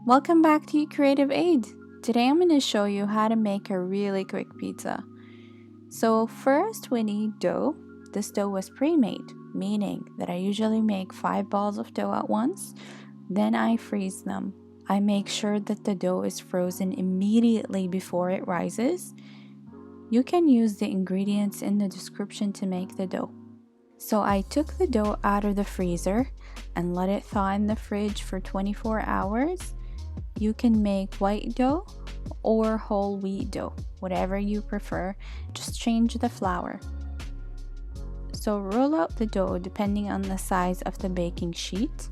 Welcome back to eCreativeAid. Today I'm going to show you how to make a really quick pizza. So first we need dough. This dough was pre-made, meaning that I usually make 5 balls of dough at once. Then I freeze them. I make sure that the dough is frozen immediately before it rises. You can use the ingredients in the description to make the dough. So I took the dough out of the freezer and let it thaw in the fridge for 24 hours. You can make white dough or whole wheat dough, whatever you prefer, just change the flour. So roll out the dough depending on the size of the baking sheet.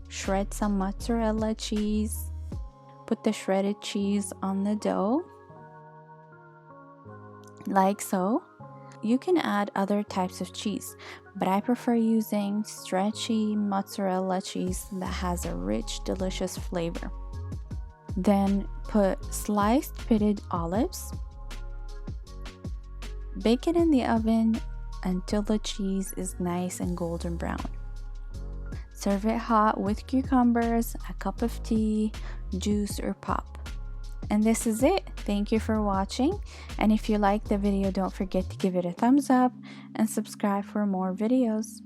Shred some mozzarella cheese. Put the shredded cheese on the dough, like so. You can add other types of cheese, but I prefer using stretchy mozzarella cheese that has a rich, delicious flavor. Then put sliced pitted olives. Bake it in the oven until the cheese is nice and golden brown. Serve it hot with cucumbers, a cup of tea, juice, or pop. And this is it. Thank you for watching. And if you liked the video, don't forget to give it a thumbs up and subscribe for more videos.